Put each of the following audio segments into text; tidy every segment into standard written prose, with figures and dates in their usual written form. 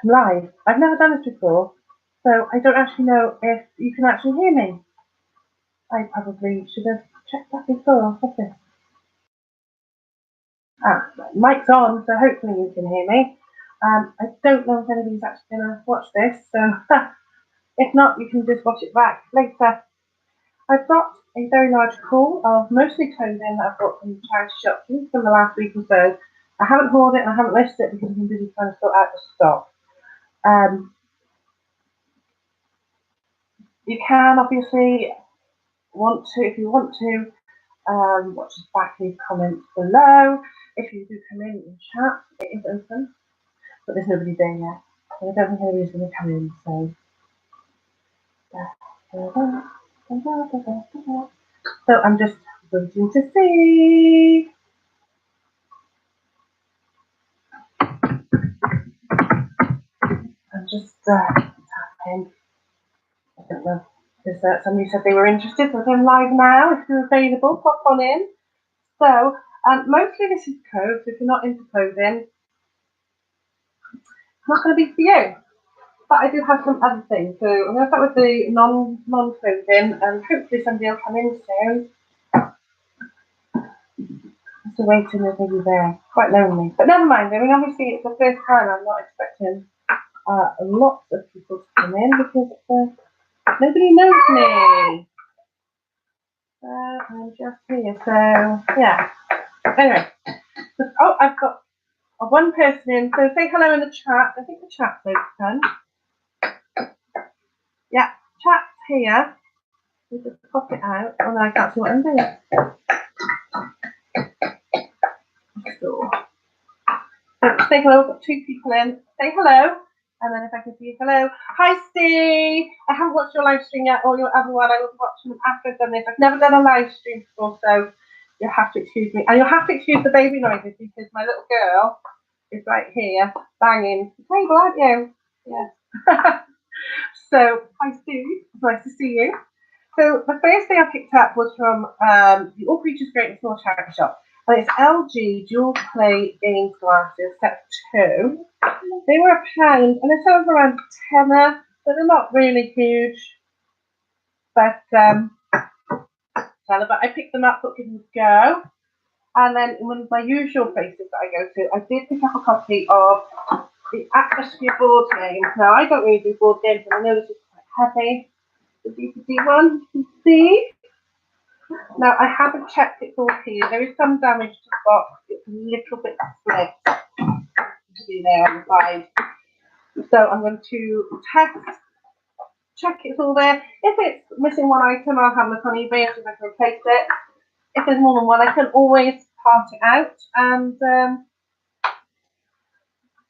I'm live. I've never done this before, so I don't actually know if you can actually hear me. I probably should have checked that before. What's this? Mic's on, so hopefully you can hear me. I don't know if anybody's actually going to watch this, so if not, you can just watch it back later. I've got a very large haul of mostly clothing that I've got from charity shops from the last week or so. I haven't hauled it and I haven't listed it because I've been busy trying to sort out the stock. You can obviously if you want to, watch us back, leave comments below. If you do come in chat, it is open, but there's nobody there yet. So I don't think anybody's going to come in, so I'm just waiting to see. I'm just tapping. I don't know, because somebody said they were interested, so I'm live now. If you're available, pop on in. So, mostly this is clothes. If you're not into clothing, it's not going to be for you. But I do have some other things. So I'm going to start with the non-clothing, and hopefully somebody will come in soon. Just waiting, there's nobody there. Quite lonely. But never mind. I mean, obviously it's the first time. I'm not expecting lots of people to come in because nobody knows me. I'm just here. So yeah. Anyway. Oh, I've got one person in. So say hello in the chat. I think the chat's open. Yeah, chat's here. We just pop it out. Oh no, I can't see what I'm doing. So say hello. I've got two people in. Say hello. And then if I can see you, hello. Hi, Steve. I haven't watched your live stream yet, or your other one. I was watching them after I've done this. I've never done a live stream before, so you'll have to excuse me. And you'll have to excuse the baby noises because my little girl is right here banging the table, aren't you? Yeah. So, hi, Steve. It's nice to see you. So the first thing I picked up was from the All Creatures Great and Small charity shop. And it's LG dual play games glasses, set 2. They were £1 and they sell for around £10, so they're not really huge. But I picked them up, thought give them a go. And then in one of my usual places that I go to, I did pick up a copy of the Atmosphere board games. Now I don't really do board games, and I know this is quite heavy. The DVD one, you can see. Now, I haven't checked it all here. There is some damage to the box. It's a little bit split. You see there on the side. So I'm going to check it's all there. If it's missing one item, I'll have a look on eBay and see if I can replace it. If there's more than one, I can always part it out and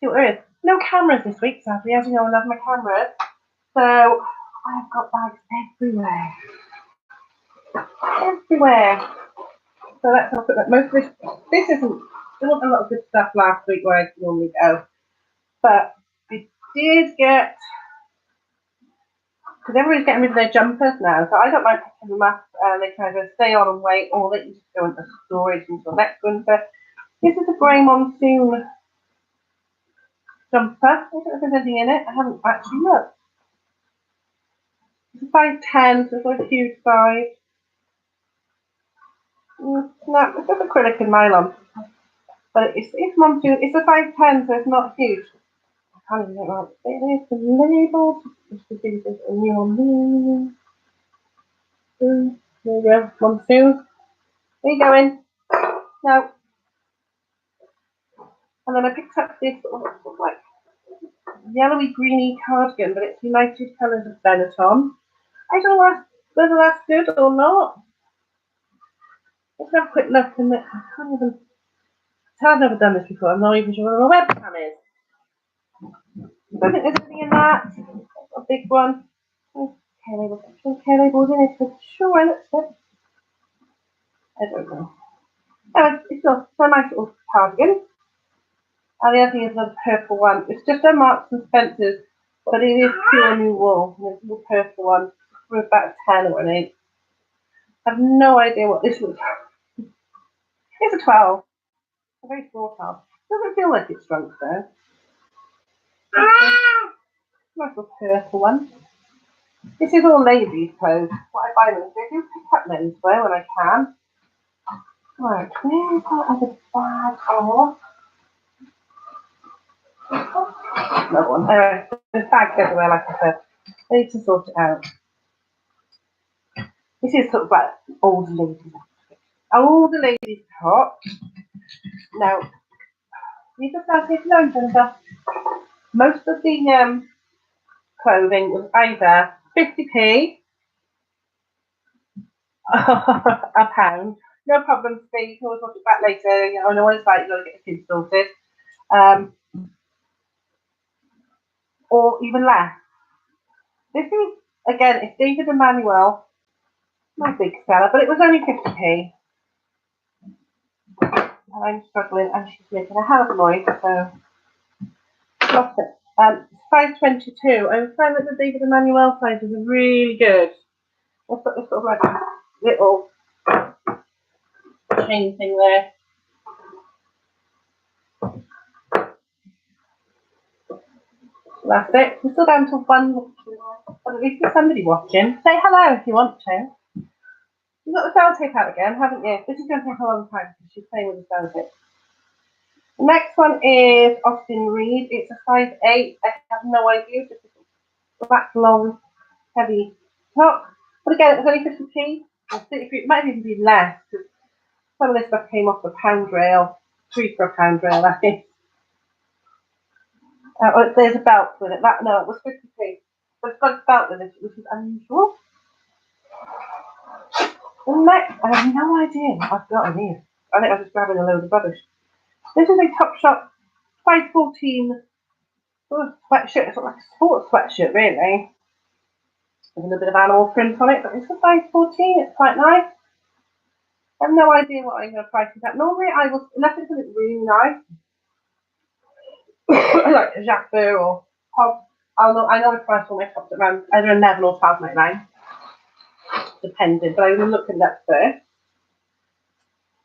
see what there is. No cameras this week, sadly. As you know, I love my cameras. So I've got bags everywhere. Everywhere. So let's have a look at most of this isn't, there wasn't a lot of good stuff last week where I normally go. But I did get, because everybody's getting rid of their jumpers now, so I don't mind picking them up. They can either stay on and wait, or they can just go into storage until next winter. This is a grey monsoon jumper. I don't know if there's anything in it. I haven't actually looked. It's a size 10, so it's not a huge size. No, it's just acrylic and nylon. But it's monsoon. It's a size 10, so it's not huge. I can't even think it is. The label. Just to see if there's a neon. There you go. Monsoon. There you go in. No. And then I picked up this sort of like yellowy greeny cardigan, but it's United Colours of Benetton. I don't know whether that's good or not. Let's have a quick look, and I can't even. I've never done this before. I'm not even sure where my webcam is. I don't think there's anything in that. A big one. Okay, labels in it for sure. It. I don't know. Oh, it's a nice little cardigan. And the other thing is the purple one. It's just a Marks and Spencer's, but it is pure new wool. And it's a little purple one for about a 10 or an 8. I have no idea what this looks like. It's a 12. A very small 12. Doesn't feel like it's shrunk though. Nice little purple one. This is all ladies' clothes. What I buy them, I do pick up menswear when I can. Right, where's that other bag? Oh. Another one. Anyway, there's bags everywhere, like I said. I need to sort it out. This is sort of like older ladies. Older ladies' top. Now, these are self-taking loans and stuff. Most of the clothing was either 50p a pound. No problem, Steve. You can always watch it back later. You know, I know what it's like. You've got to get the kids sorted. Or even less. This is, again, it's David Emmanuel. My big seller, but it was only 50p. And I'm struggling, and she's making a hell of a noise, so lost it. Size 22. I find that the David Emmanuel sizes are really good. It's got this sort of like a little chain thing there. That's it. We're still down to one, but at least there's somebody watching. Say hello if you want to. You've got the sellotape out again, haven't you? This is going to take a long time because she's playing with the sellotape. The next one is Austin Reed. It's a size 8. I have no idea. Just a black, long, heavy top. But again, it was only 50p. It might even be less because some of this stuff came off the pound rail. 3 for a pound rail, I think. There's a belt with it. No, it was 50p. But it's got a belt with it, which is unusual. The next, I have no idea what I've got in here. I think I'm just grabbing a load of rubbish. This is a Topshop size 14 sort of sweatshirt. It's like a sports sweatshirt, really. With a bit of animal print on it, but it's a size 14. It's quite nice. I have no idea what I'm going to price it at. Normally, I will, unless it's something really nice, like a Jacquard or Hobbs, I know I price all my tops at around either £11 or £12.99, depending. But I'm going to look at that first.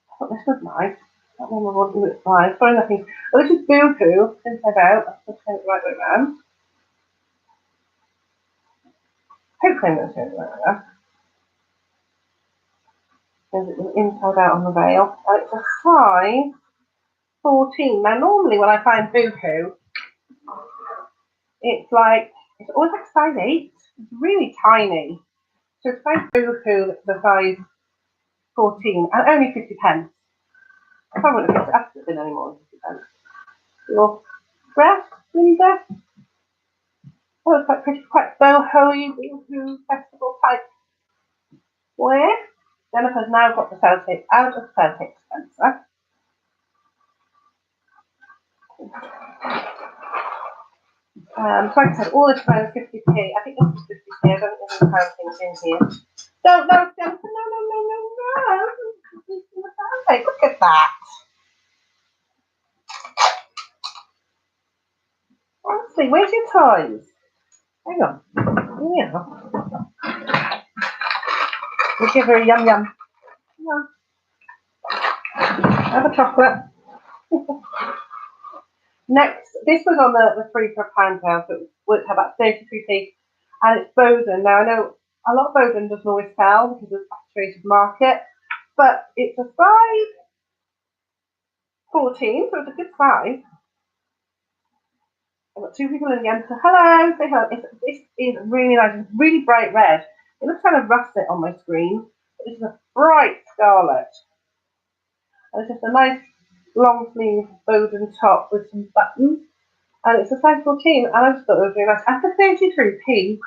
I thought this was nice. That one wasn't nice. Sorry, nothing. Oh, this is Boohoo. Inside out. I'll turn it the right way around. Hopefully, I'm going to turn it the right way around. There's it inside out on the rail. And it's a size 14. Now, normally when I find Boohoo, it's always like size 8. It's really tiny. So it's size Boohoo, the size 14, and only 50 pence. I probably wouldn't have picked it up in any more than 50 pence. Your dress, mini dress. Oh, it's quite pretty, quite boho-y, Boohoo festival type wear. Jennifer's now got the sellotape out of the sellotape dispenser. So like I said, all this around 50p. I think this is 50p. I don't think there's any pound things in here. No, Jennifer, no. Look at that. Honestly, where's your toys? Hang on. Yeah. We'll give her a yum. Yeah. Have a chocolate. Next, this was on the 3 for a pound now, so it worked out about 33p. And it's Bowden. Now, I know a lot of Bowden doesn't always sell because of the saturated market, but it's a size 14, so it's a good size. I've got 2 people in the end, so hello, say hello. This is really nice. It's really bright red. It looks kind of russet on my screen, but this is a bright scarlet. And it's just a nice long sleeve Bowden top with some buttons. And it's a size 14, and I just thought it was really nice. After 33p,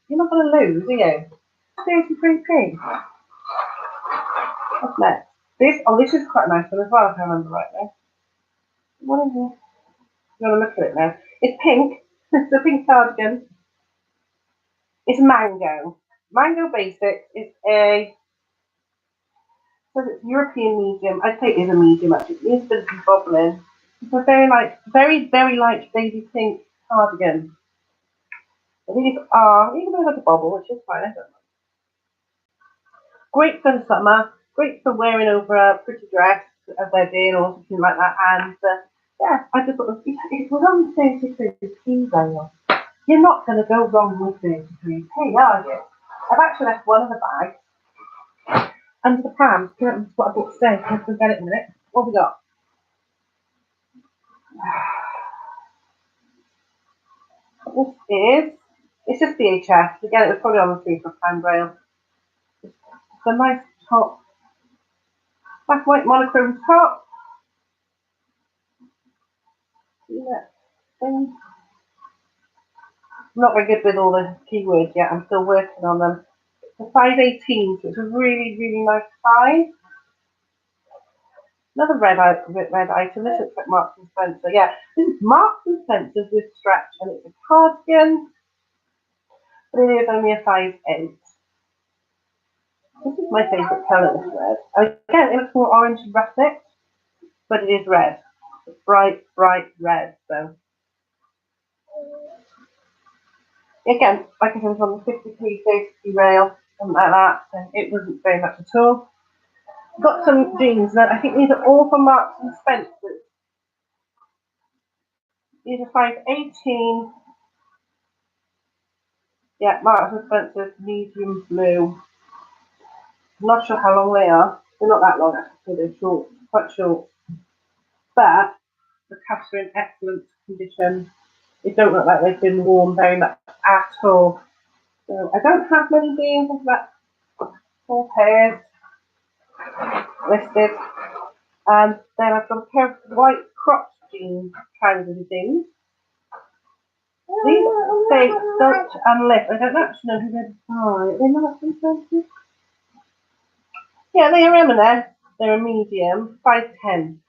you're not going to lose, are you? 33p. What's next? This is quite a nice one as well, if I remember rightly. What is it? I'm going to look at it now. It's pink. It's a pink cardigan. It's mango. Mango basic. It's European medium. I'd say it is a medium actually. It needs a bit of bobbling. It's a very light baby pink cardigan. I think it's even though like a bobble, which is fine, I don't know. Great for the summer, great for wearing over a pretty dress, a wedding or something like that, and Yeah, I just thought it was on 33p rail. You're not going to go wrong with 33p, are you? I've actually left one of the bags under the pram. That's what I bought today. I can get it in a minute. What have we got? This is, it's just VHS. Again, it was probably on the £3 rail. It's a nice top, black white monochrome top. Yeah. I'm not very good with all the keywords yet. I'm still working on them. It's a size 18, so it's a really, really nice size. Another red item. This looks like Marks and Spencer. Yeah, this is Marks and Spencer's with stretch, and it's a cardigan, but it is only a size 8. This is my favourite colour, this red. Again, it looks more orange and russet, but it is red. It's bright, bright red. So again, like I said, it's on the 50p, 30p rail, something like that. So it wasn't very much at all. Got some jeans. Now I think these are all from Marks and Spencer. These are size 18. Yeah, Marks and Spencer's medium blue. I'm not sure how long they are. They're not that long actually, they're short, quite short. But the cuffs are in excellent condition. They don't look like they've been worn very much at all. So I don't have many jeans, I've got 4 pairs listed. And then I've got a pair of white cropped jeans, trousers jeans. These say Dutch and Lift. I don't actually know who they're by. They're not expensive. Yeah, they are M&S. They're a medium, size 10.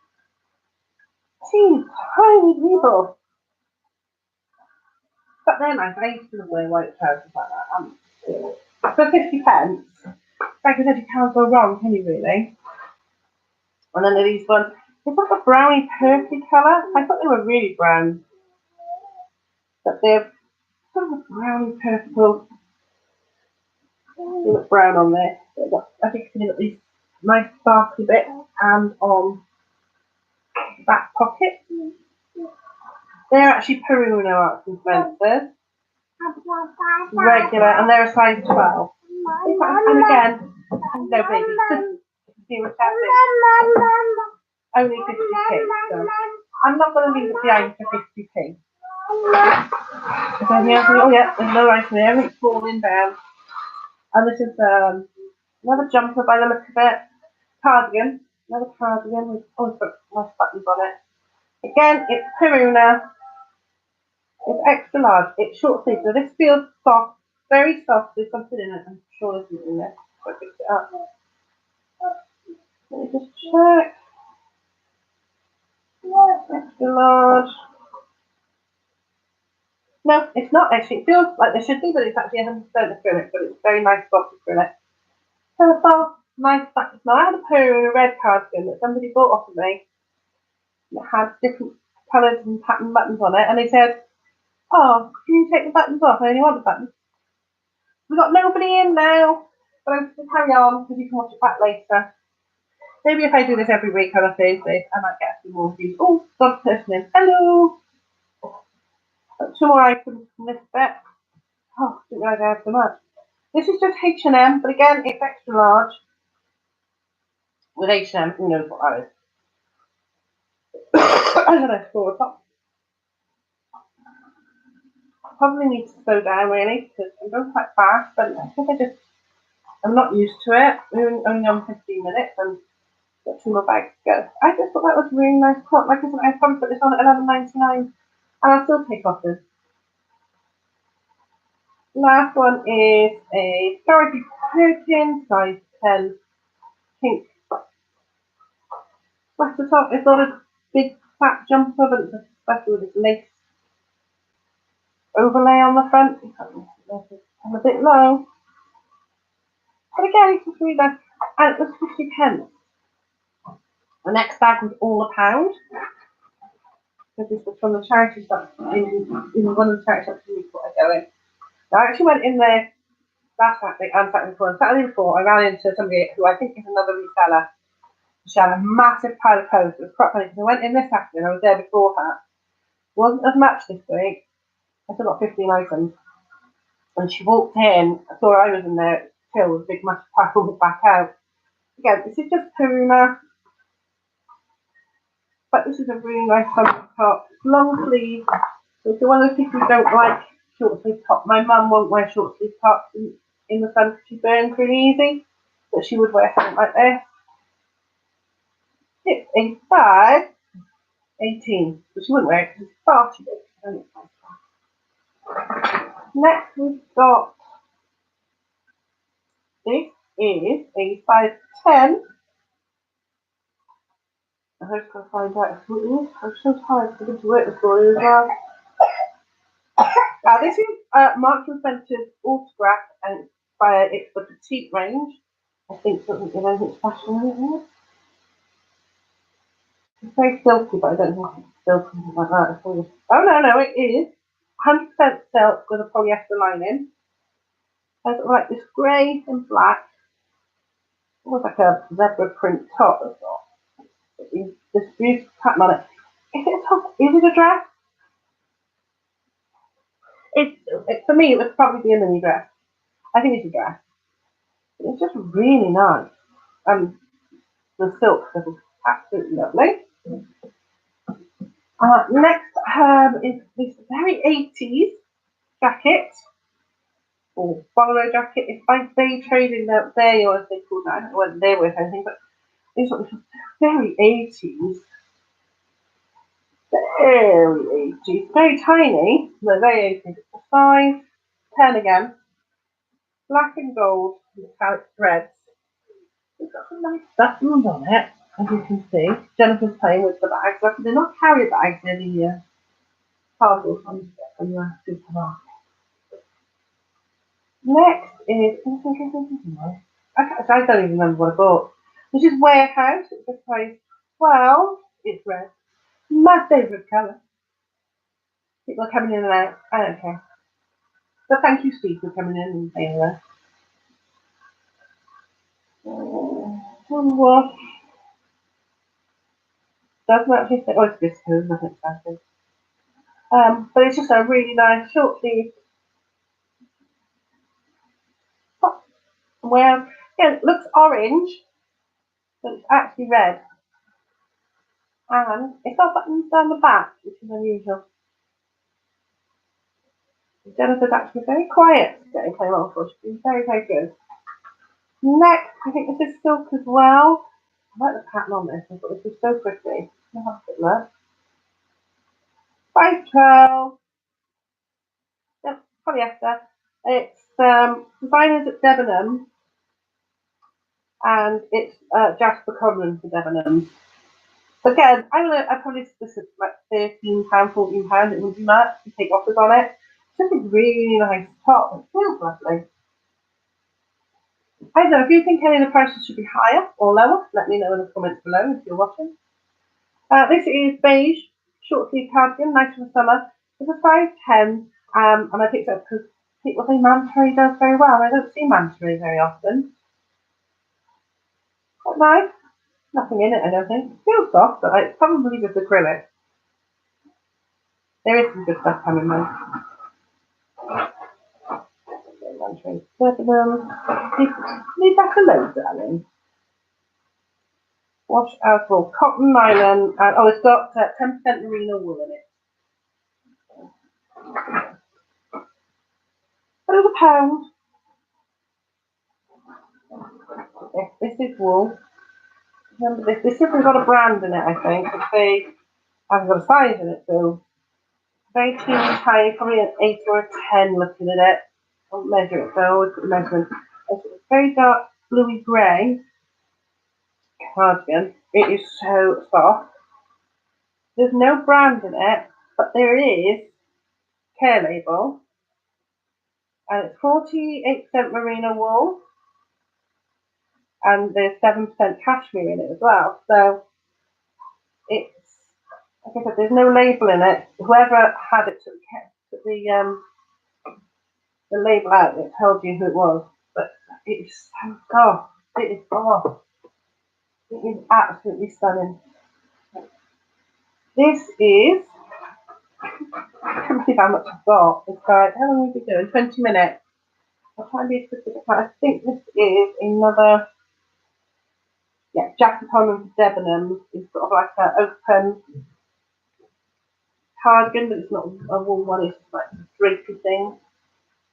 Teeny tiny people. But they're nice. I used to wear white trousers like that. For 50 pence, like I said, you can't go wrong, can you really? And then there are these ones. They've got a browny purpley colour. I thought they were really brown. But they're sort of a browny purple. They look brown on there. I think you can get these nice sparkly bits and on the back pocket. They're actually Peruno Marks and Spencer's. Regular, and they're a size 12. And again, no baby. Only 50p. So I'm not going to leave it behind for 50p. So yeah, oh yeah, there's no ice in there. It's falling down. And this is another jumper by the look of it. Cardigan. Another cardigan with it's got nice buttons on it. Again, it's Peruna. It's extra large. It's short sleeve. So this feels soft, very soft. There's something in it. I'm sure there's something in there. So I picked it up. Let me just check. Extra large. No, it's not actually. It feels like there should be, but it's actually 100% acrylic. But it's very nice soft acrylic. So it's all nice buttons. Now I had a pair of red cardigan that somebody bought off of me. It had different colours and pattern buttons on it, and they said, "Oh, can you take the buttons off? I only want the buttons." We've got nobody in now, but I'm going to carry on because you can watch it back later. Maybe if I do this every week on a Thursday, I might get a few more views. Oh, got a person in. Hello. 2 more items from this bit. Oh, didn't realise I had so much. This is just H&M, but again, it's extra large. With H&M, who knows what that is? I don't know, for a top. Probably need to slow down really because I'm going quite fast, but I think I'm not used to it. We're only on 15 minutes and got 2 more bags to go. I just thought that was a really nice top. Like I said, I probably put this on at £11.99 and I'll still take offers. Last one is a Dorothy Perkins size 10 pink sweater top. It's not a big fat jumper, but it's a sweater with this lace overlay on the front. I'm a bit low. But again, it's just really nice. And it was 50 pence. The next bag was all £1. Because this was from the charity shop in one of the charity shops in Newport I go in. I actually went in there last Saturday and Saturday before. And Saturday before, I ran into somebody who I think is another reseller. She had a massive pile of clothes. It was quite funny because I went in this afternoon. I was there before her. Wasn't as much this week. I still got 15 items. And she walked in. I saw I was in there. Till with a big massive pile back out. Again, this is just Purina. But this is a really nice summer top. Long sleeve. So if you're one of those people who don't like short sleeve top, my mum won't wear short sleeve tops in the sun because she burns really easy. But she would wear something like this. It's a size 18. But she wouldn't wear it because it's far too big. Next we've got, this is a size 10. I just got to find out who it is. I'm so tired because I did work this morning as well. Now this is Marks and Spencer's autograph and it's the petite range. I think something you know it's fashion in it. It's very silky, but I don't think it's silky like that. Oh no, it is 100% silk with a polyester lining. It's like this grey and black. Almost like a zebra print top as well. This beautiful pattern on it. Is it a top? Is it a dress? For me, it would probably be a mini dress. I think it's a dress. It's just really nice. And the silk is absolutely lovely. Next is this very 80s jacket, or bolero jacket. It's by Bay Trading Day, or as they call that. I don't know whether they're with anything, but it's very 80s. Very 80s. Very tiny, but very 80s. It's a size 10 again. Black and gold metallic threads. It's got some nice buttons on it, as you can see. Jennifer's playing with the bags. They're not carrier bags, they're the parcels from the supermarket. Next is, I don't even remember what I bought. This is Warehouse. It's a size 12. It's red. My favourite colour. People are coming in and out. I don't care. So thank you, Steve, for coming in and saying that. What? Doesn't actually say, oh, it's viscose, nothing expensive. But it's just a really nice short sleeve. Well, yeah, it looks orange, but it's actually red. And it's got buttons down the back, which is unusual. Jennifer's actually very quiet getting playing on for. She's been very, very good. Next, I think this is silk as well. I like the pattern on this. I thought this is so pretty. I'll have a quick look. 512. Yep, polyester. It's designers at Debenhams, and it's Jasper Conran for Debenhams. So again, I probably this is like £13, £14. It wouldn't be much to take offers on it. It's just a really nice top. It feels lovely. I don't know if you think any of the prices should be higher or lower. Let me know in the comments below if you're watching. This is beige short sleeve cardigan, nice for the summer. It's a size 10, and I picked it up because people say Mantaray does very well. I don't see Mantaray very often. Quite nice. Nothing in it, I don't think. It feels soft, but it's probably just acrylic. There is some good stuff coming though. Leave that alone, darling. Wash out all cotton, nylon, and oh, it's got 10% merino wool in it. £1. This is wool. Remember this? This hasn't got a brand in it, I think. They haven't got a size in it, so very teeny tiny, probably an 8 or a 10 looking at it. I'll measure it, so I always put the measurement. It's a very dark bluey grey cardigan. It is so soft. There's no brand in it, but there is care label, and it's 48% merino wool, and there's 7% cashmere in it as well. So it's, like I said, there's no label in it. Whoever had it took the label out. It told you who it was, but it's so soft. It is soft. It is absolutely stunning. This is, I can't believe how much I've got. It's like, how long have we been doing? 20 minutes. I'll try and be specific. I think this is another, yeah, jacket on with Debenhams. It's sort of like an open cardigan, but it's not a wool one, it's just like a drapey thing.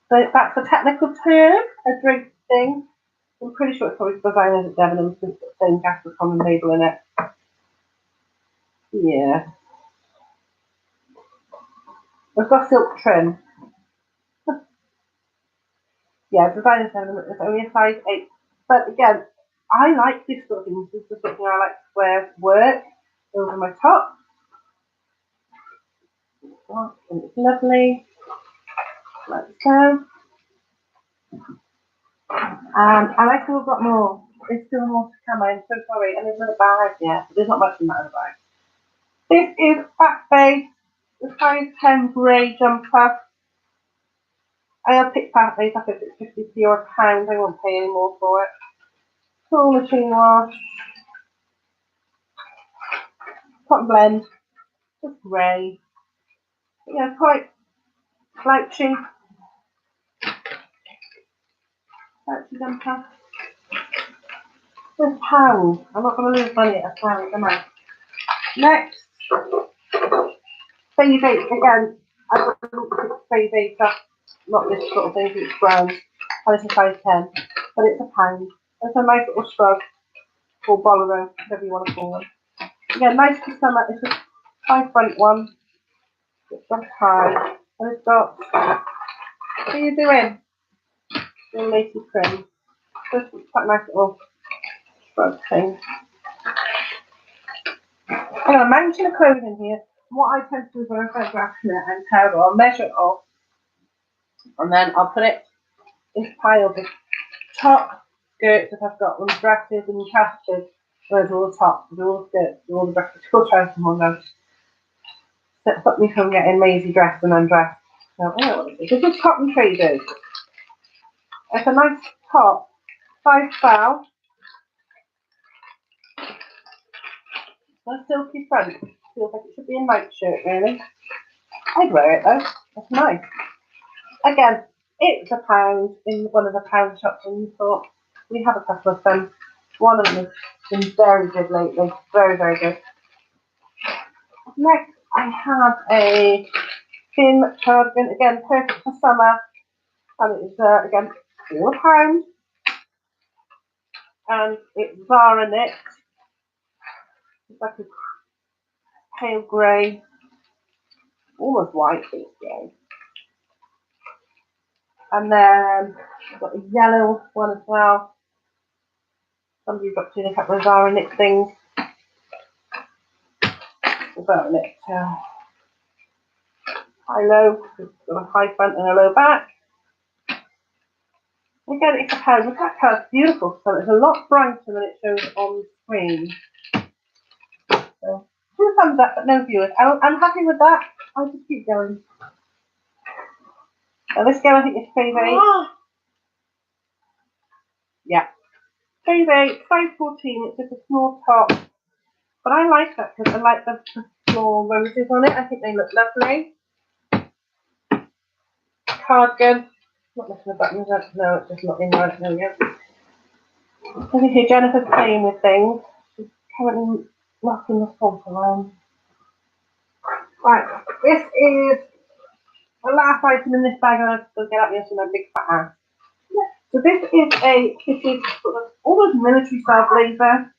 So that's a technical term, a drapey thing. I'm pretty sure it's probably designed at Debenhams since it's got the same jacket common label in it. Yeah. It's got silk trim. Yeah, designed at Debenhams, it's only a size 8. But again, I like this sort of thing. This is the sort of thing I like to wear to work over my top. Oh, and it's lovely. Like so. And I still got more. There's still more to come. I'm so sorry. And there's another bag here. There's not much in that other bag. This is Fat Face, the size 10 grey jumper. I'll pick Fat Face up if it's 50p or a pound. I won't pay any more for it. Full machine wash. Cotton blend. Just grey. Yeah, quite slouchy. Slouchy jumper. With a pound. I'm not going to lose money at a pound, am I? Next. Fade again. I've got a fade up. Not this sort of thing, it's brown. And it's a size 10. But it's a pound. It's a nice little shrug. Or bolero, whatever you want to call them. Again, nice for summer. It's a high front one. It's got high. And it's got, what are you doing? Little lacy trim. So it's quite a nice little shrug thing. I've got a mountain of clothes in here. What I tend to do is when I'm photographing it and terrible, I'll measure it off. And then I'll put it into piles of top skirts if I've got them, dresses and trousers. Those are all the tops, they're all skirts, they're all the dresses, all trousers and all those. That stopped me from getting lazy dressed and undressed. So I don't know what it is. This is Cotton Traders. It's a nice top, size 12. A silky front. Feels like it should be a nightshirt really. I'd wear it though. It's nice. Again, it's a pound in one of the pound shops in Newport. We have a couple of them. One of them has been very good lately. Very, very good. Next, I have a thin cardigan. Again, perfect for summer. And it's, again, £4. And it's Zara knit. It's like a pale grey. Almost white, but it's grey. And then I've got a yellow one as well. Somebody's got to do a couple of Zara knit things. Zara knit high-low. It's got a high front and a low back. Again, it's a pound. Look at that colour. It's beautiful. So it's a lot brighter than it shows on the screen. So 2 thumbs up, but no viewers. I'm happy with that. I'll just keep going. Now this girl I think is favourite. Yeah. Favourite, size 14. It's just a small top. But I like that because I like the small roses on it. I think they look lovely. Cardigan. Not missing the buttons. No, it's just not in right. There we go. So here Jennifer's playing with things. She's currently knocking the salt around. Right, this is the last item in this bag, and I'll still get out here to my big fat ass. So this is a fitted sort of almost military style blazer.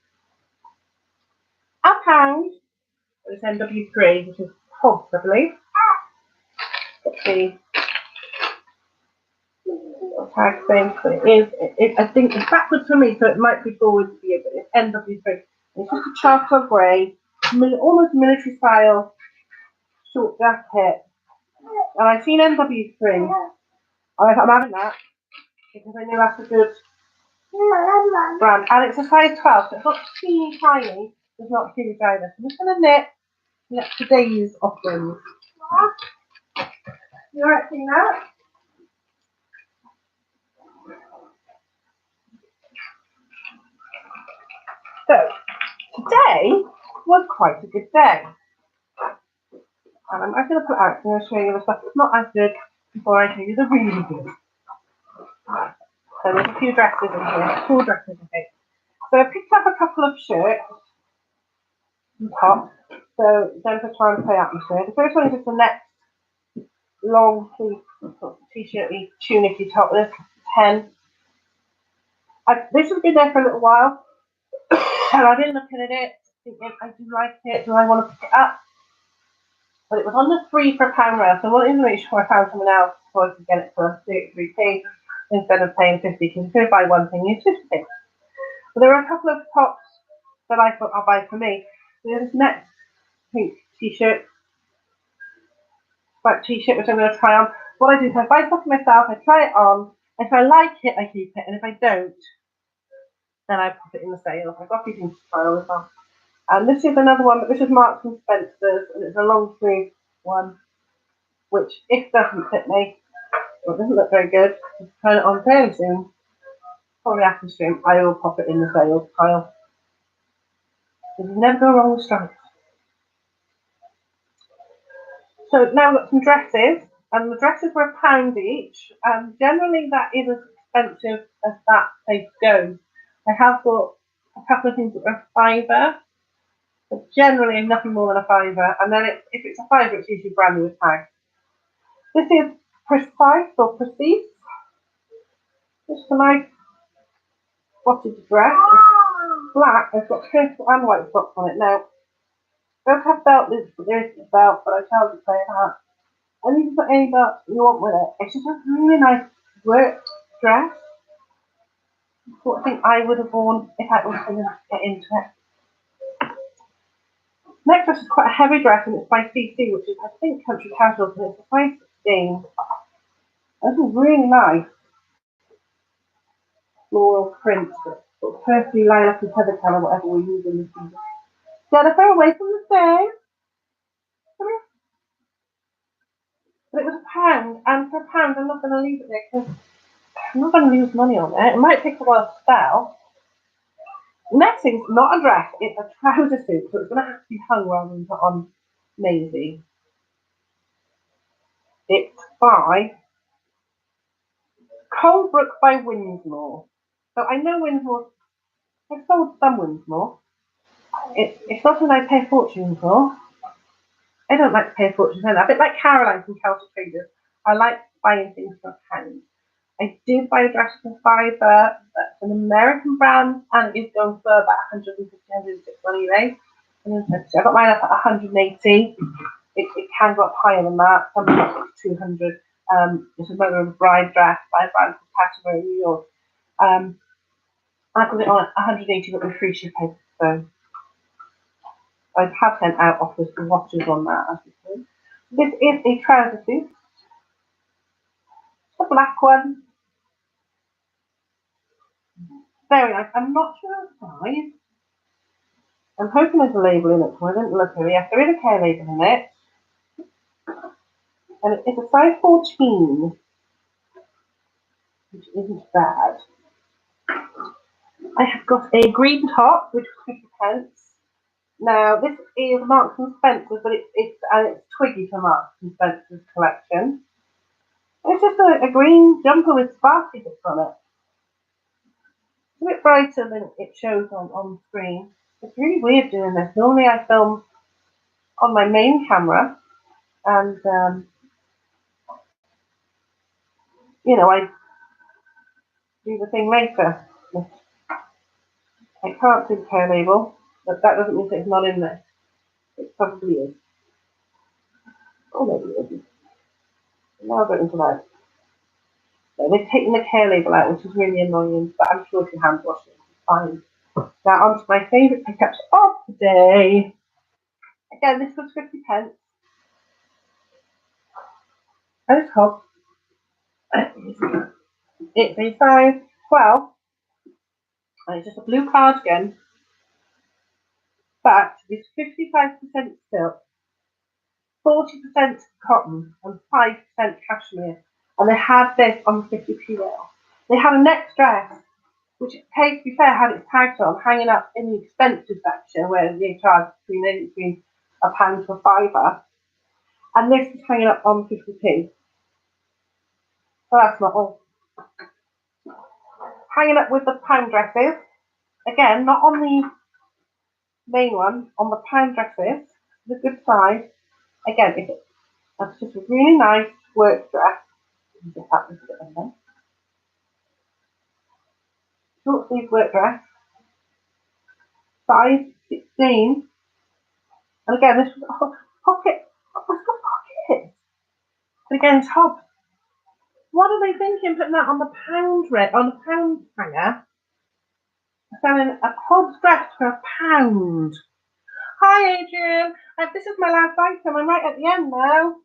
A pound. It's NW3, which is possibly. Let's see. Tag thing, but I think it's backwards for me, so it might be forward for you, but it's NW3. It's just a charcoal grey, almost military style short jacket. And I've seen NW3, and I thought I'm having that because I know that's a good brand. And it's a size 12, so it's not teeny tiny, it's not huge either. So I'm just going to knit today's offerings. You alright seeing that? So, Today was quite a good day. And I'm actually going to put out, I'm going to show you the stuff that's not as good before I show you the really good. So there's a few dresses in here, 4 dresses I think. So I picked up a couple of shirts and tops. So Jennifer's trying to play out my shirt. The first one is just a net long sleeve t-shirty, tunicky top. There's 10. This has been there for a little while. And I've been looking at it, thinking, I do like it, do I want to pick it up? But it was on the 3 for £1 rail, so I wanted to make sure I found someone else before I could get it for 33p instead of paying 50, because if you buy one thing, it's 50p. But there were a couple of tops that I thought I'll buy for me. There's this next pink t-shirt, white t-shirt, which I'm going to try on. What I do is I buy something myself, I try it on. If I like it, I keep it, and if I don't, then I pop it in the sale. I've got these things to try on as well. And this is another one, but this is Marks and Spencer's, and it's a long sleeve one, which if doesn't fit me, or it doesn't look very good, just turn it on fairly soon, probably after stream, I will pop it in the sales pile. Because you never go wrong with stripes. So now we've got some dresses, and the dresses were £1 each, and generally that is as expensive as that they go. I have got a couple of things that are £5, but generally nothing more than £5, and then if it's a £5, it's usually brand new with tag. This is Precise or Precise. It's a nice spotted dress. It's black. It's got purple and white spots on it. Now, it does have belt loops, but there isn't a belt, but I tell you to say that. And you can put any belt you want with it. It's just a really nice work dress. The sort of thing I would have worn if I was going to get into it. Next dress is quite a heavy dress, and it's by CC, which is, I think, Country Casual, and it's a size 16. This is really nice floral print, sort of purpley lilac and heather colour, whatever we use in the season. Jennifer, away from the stairs. Come here. But it was £1, and for £1, I'm not going to leave it there because I'm not going to lose money on it. It might take a while to sell. Next thing's not a dress, it's a trouser suit, so it's going to have to be hung rather than put on Maisie. It's by Colebrook by Winsmore. So I know Winsmore, I've sold some Winsmore. It's not something I pay a fortune for. I don't like to pay a fortune for that. A bit like Caroline from Celtic Traders. I like buying things for £1. I did buy a dress for £5. That's an American brand, and it is going for about 150, 160 on eBay. I got mine up at 180. It can go up higher than that. Some up to 200. This is another bride dress by a brand called Category New York. I got it on at 180, but with free shipping. So I have sent out offers for watches on that, as you see. This is a trouser suit, a black one. Very nice. I'm not sure the size. I'm hoping there's a label in it, so I didn't look at it. Yes, there is a care label in it. And it's a size 14, which isn't bad. I have got a green top, which is 50p. Now, this is Marks and Spencer's, but it's Twiggy for Marks and Spencer's collection. It's just a green jumper with sparkly bits on it. It's a bit brighter than it shows on screen. It's really weird doing this. Normally I film on my main camera, and I do the thing later. I can't see the care label, but that doesn't mean it's not in there. It probably is. Oh, maybe it isn't. Now I'll go into that. So they've taken the care label out, which is really annoying, but I'm sure if you hand wash it, it's fine. Now on to my favourite pickups of the day. Again, this was 50p. And it's hot. It's a size 12, and it's just a blue cardigan, but it's 55% silk, 40% cotton, and 5% cashmere. And they had this on the 50p rail. They had a next dress which Kate, to be fair, had its tags on hanging up in the expensive section where they charge between £1 to a fiver, and this is hanging up on 50p. So that's not all. Hanging up with the pound dresses, again, not on the main one, on the pound dresses, the good size. Again, that's just a really nice work dress. Short sleeve work dress, size 16. And again, this was pocket. What's got pockets? And again, top. What are they thinking putting that on the pound hanger? Selling a Hobbs dress for £1. Hi, Adrian. This is my last item. I'm right at the end now.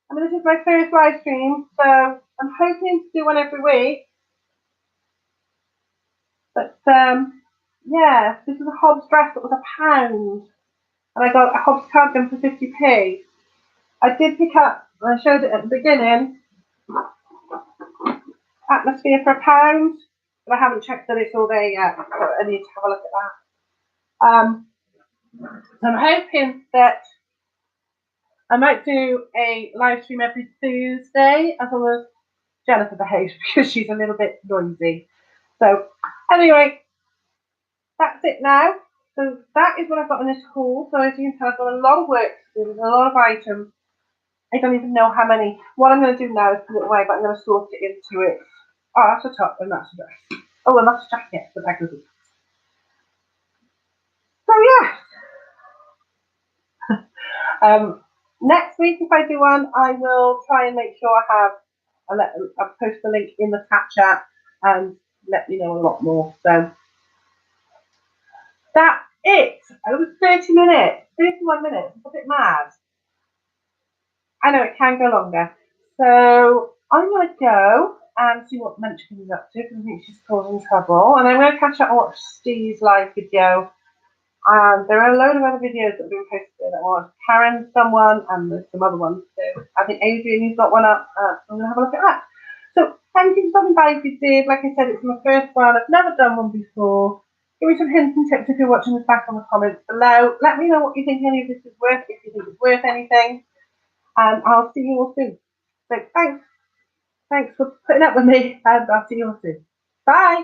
I mean, this is my first live stream, so I'm hoping to do one every week. But yeah, this is a Hobbs dress that was £1, and I got a Hobbs cardigan for 50p. I did pick up, and I showed it at the beginning, Atmosphere for £1, but I haven't checked that it's all there yet. So I need to have a look at that. So I'm hoping that I might do a live stream every Tuesday, as long as Jennifer behaves, because she's a little bit noisy. So anyway, that's it now. So that is what I've got in this haul. So as you can tell, I've got a lot of work to do. There's a lot of items. I don't even know how many. What I'm going to do now is put it away, but I'm going to sort it into it. Oh, that's a top and that's a dress. Oh, and that's a jacket, but that goes in. So yeah. Next week, if I do one, I will try and make sure I'll post the link in the chat and let me know a lot more. So that's it. It was 30 minutes, 31 minutes. It's a bit mad. I know it can go longer. So I'm going to go and see what Munchkin is up to, because I think she's causing trouble. And I'm going to catch up and watch Steve's live video. And there are a load of other videos that have been posted. I watched Karen's done one, and there's some other ones too. I think Adrian's got one up. I'm going to have a look at that. So thank you for stopping by if you did. Like I said, it's my first one. I've never done one before. Give me some hints and tips if you're watching this back on the comments below. Let me know what you think any of this is worth, if you think it's worth anything. And I'll see you all soon. So thanks for putting up with me, and I'll see you all soon. Bye.